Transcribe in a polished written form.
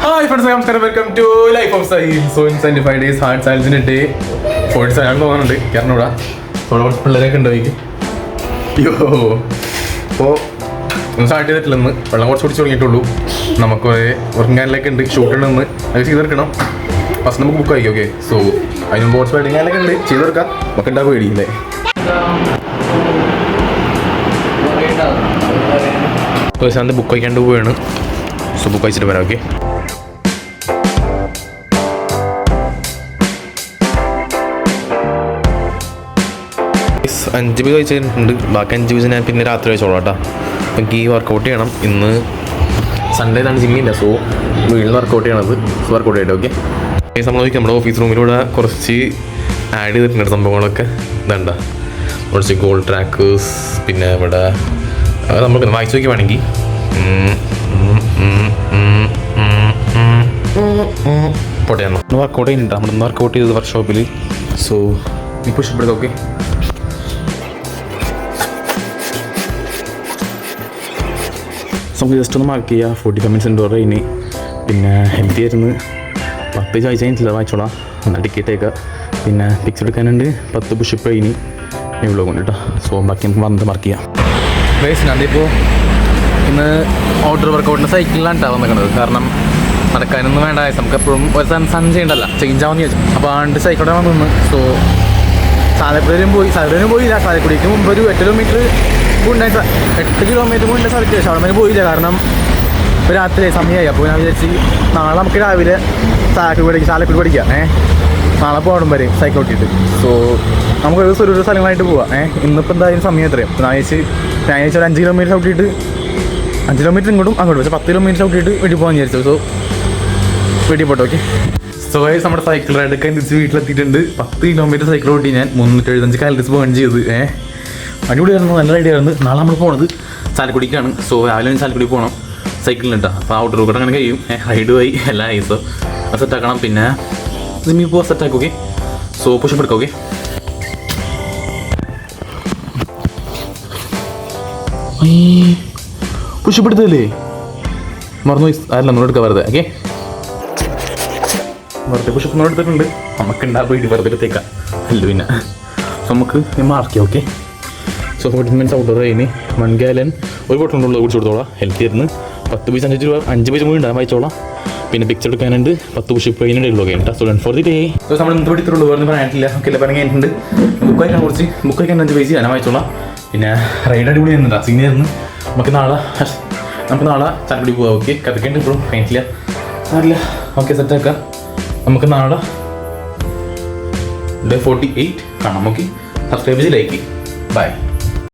Hi friends, നമസ്കാരം. Welcome to life of Sail. So in 75 days hard സയൻസിൻ്റെ day 47 തോന്നുന്നുണ്ട്. കാരണം ഇവിടെ പിള്ളേരൊക്കെ ഉണ്ടോ എനിക്ക് അയ്യോ. അപ്പോൾ ഒന്നും സ്റ്റാർട്ട് ചെയ്തിട്ടില്ലെന്ന് വെള്ളം കുറച്ച് കുടിച്ച് തുടങ്ങിയിട്ടുള്ളൂ. നമുക്ക് ഉറങ്ങാനിലൊക്കെ ഉണ്ട്, ഷൂട്ട് ഉണ്ടെന്ന് അത് ചെയ്തെടുക്കണം. ഫസ്റ്റ് നമുക്ക് ബുക്ക് ആയിരിക്കും. ഓക്കെ, സോ അതിന് ബോട്ട്സ് വെഡിങ്ങാനൊക്കെ ഉണ്ട്, ചെയ്തെടുക്കാം. നമുക്ക് ഉണ്ടാ പേടിയില്ലേ? ശാന്തി ബുക്ക് വയ്ക്കാണ്ട് പോവുകയാണ്. സോ ബുക്ക് അയച്ചിട്ട് വരാം. ഓക്കെ, 5 പേജ് കഴിച്ചിട്ടുണ്ട്. ബാക്കി 5 പേജ് ഞാൻ പിന്നെ രാത്രി കഴിച്ചോളാം കേട്ടോ. അപ്പം എനിക്ക് ഈ വർക്കൗട്ട് ചെയ്യണം. ഇന്ന് സൺഡേ ആണ്, ജിമ്മില്ല. സോ വീട്ടിൽ നിന്ന് വർക്കൗട്ട് ചെയ്യണത്. സോ വർക്കൗട്ട് ചെയ്യട്ടെ. ഓക്കെ, നമ്മൾ നോക്കി നമ്മുടെ ഓഫീസ് റൂമിലൂടെ കുറച്ച് ആഡ് ചെയ്തിട്ടുണ്ട് സംഭവങ്ങളൊക്കെ. ഇതണ്ട കുറച്ച് ഗോൾഡ് ട്രാക്കേഴ്സ്, പിന്നെ ഇവിടെ നമുക്ക് വായിച്ചു നോക്കി വേണമെങ്കിൽ പോട്ടെ. വർക്കൗട്ട് ചെയ്യുന്നുണ്ട്. നമ്മൾ ഇന്ന് വർക്കൗട്ട് ചെയ്തത് വർക്ക്ഷോപ്പിൽ. സോ ഇപ്പോൾ ഇഷ്ടപ്പെടുക. ഓക്കെ, നമുക്ക് ജസ്റ്റ് ഒന്ന് മാർക്ക് ചെയ്യുക. 45 മിനിറ്റ്സ് ഇൻഡോർ ഇനി. പിന്നെ ഹെൽത്തി ആയിരുന്നു. 10 ചോദിച്ചാൽ കഴിഞ്ഞിട്ടില്ല, വായിച്ചോളാം. എന്നാൽ ടിക്കറ്റേക്കുക. പിന്നെ പിക്സ് എടുക്കാനുണ്ട്. 10 പുഷപ്പ് കഴിഞ്ഞ് ഇവിടെ കൊണ്ട് കേട്ടോ. സോ ബാക്കി നമുക്ക് വന്നിട്ട് മാർക്ക് ചെയ്യാം. വേസ്റ്റ് അതിപ്പോൾ ഇന്ന് ഔട്ട്ഡോർ വർക്കൗട്ടിൻ്റെ സൈക്കിളിലാണ് കേട്ടോ വന്നിരിക്കുന്നത്. കാരണം നടക്കാനൊന്നും വേണ്ട, നമുക്ക് എപ്പോഴും ഒരു സൺ ചെയ്യണ്ടല്ല, ചേഞ്ച് ആവുമെന്ന് ചോദിച്ചു. അപ്പോൾ ആണ്ട് സൈക്കിളോടെ വന്നു. സോ സാലക്കുടിയിലും പോയില്ല. സാലക്കുടിക്ക് മുമ്പ് ഒരു 8 കിലോമീറ്റർ ഉണ്ടായിട്ട് 8 കിലോമീറ്റർ മുന്നേ സ്ഥലത്ത് അവിടെ പോയില്ല. കാരണം രാത്രി സമയമായി. അപ്പോൾ ഞാൻ വിചാരിച്ച് നാളെ നമുക്ക് രാവിലെ ചാലക്കുടി പഠിക്കാം. നാളെ പോകണം വരെ സൈക്കിൾ ഓട്ടിയിട്ട്. സോ നമുക്ക് ഒരു സ്ഥലങ്ങളായിട്ട് പോവാം. ഇന്നിപ്പോൾ എന്തായാലും സമയം എത്രയും ഞാൻ വിചാരിച്ച് ഒരു 5 കിലോമീറ്റർ ഔട്ടിയിട്ട് 5 കിലോമീറ്റർ ഇങ്ങോട്ടും അങ്ങോട്ടും, പക്ഷേ 10 കിലോമീറ്റർ ഔട്ടിയിട്ട് വീട്ടിൽ പോകാൻ വിചാരിച്ചു. സോ വീട്ടിൽ പോട്ടെ. ഓക്കെ, സോ നമ്മുടെ സൈക്കിൾ റൈഡൊക്കെ തിരിച്ച് വീട്ടിലെത്തിയിട്ടുണ്ട്. 10 കിലോമീറ്റർ സൈക്കിൾ ഓട്ടി ഞാൻ 375 കാലറീസ് ബേൺ ചെയ്ത്. അടിപൊളിയായിരുന്നു, നല്ല റൈഡ് ആയിരുന്നു. നാളെ നമ്മൾ പോണത് ചാലക്കുടിക്കാണ്. സോ രാവിലെ ചാലക്കുടി പോകണം സൈക്കിളിനിട്ടാ. അപ്പോൾ ഔട്ടർ റൂട്ട് അങ്ങനെ കഴിയും. റൈഡ് പോയി എല്ലാം ആയി. സോ അത് സെറ്റാക്കണം. പിന്നെ ജിമ്മിൽ പോകാൻ സെറ്റാക്കും. ഓക്കെ, സോ പുഷപ്പ് എടുക്കാം. ഓക്കെ, പുഷപ്പ് എടുത്തല്ലേ മറന്നു. അല്ല ഒന്നും എടുക്കാം വെറുതെ. ഓക്കെ, വെറുതെ പുഷപ്പ് ഒന്നും എടുത്തിട്ടുണ്ട്. നമുക്ക് ഉണ്ടാകും വെറുതെ എടുത്തേക്കാം അല്ല. പിന്നെ നമുക്ക് മാർക്കാം. ഓക്കെ, സോ 14 മിനിറ്റ്സ് ഔട്ട്ഡോർ കഴിഞ്ഞ് 1 ഗാലൻ ഒരു ബോട്ടിലുള്ളത് കുടിച്ച് കൊടുത്തോളാം. ഹെൽത്തി ആയിരുന്നു. 10 പൈസ 5 രൂപ 5 പേജ് കൂടി ഉണ്ടാകും, വായിച്ചോളാം. പിന്നെ പിക്ചർ എടുക്കാനുണ്ട്. 10 പുഷപ്പ് കഴിഞ്ഞിട്ടുള്ളൂ. കേട്ടോ, so done for the day. So നമ്മൾ എന്ത് പഠിത്തുള്ളൂ വേറെ പറയാനിട്ടില്ല. ഓക്കെ, എല്ലാം പറഞ്ഞിട്ടുണ്ട്. ബുക്ക് വയ്ക്കാൻ കുറച്ച് ബുക്ക് വയ്ക്കാൻ 5 പേജ് ഞാൻ വായിച്ചോളാം. പിന്നെ റൈഡ് അടിപൊളി ആയിരുന്നുണ്ട്, സീനിയർന്ന്. നമുക്ക് നാളെ ചാലക്കുടി പോകാം. ഓക്കെ, കഥയ്ക്കുണ്ട് ഇപ്പോഴും കഴിഞ്ഞിട്ടില്ല, അറിയില്ല. ഓക്കെ, സെറ്റാക്കാം. നമുക്ക് നാളെ ഡേ 48 കാണാം. ഓക്കെ, സബ്സ്ക്രൈബ് ചെയ്ത് ലൈക്ക്. ബൈ.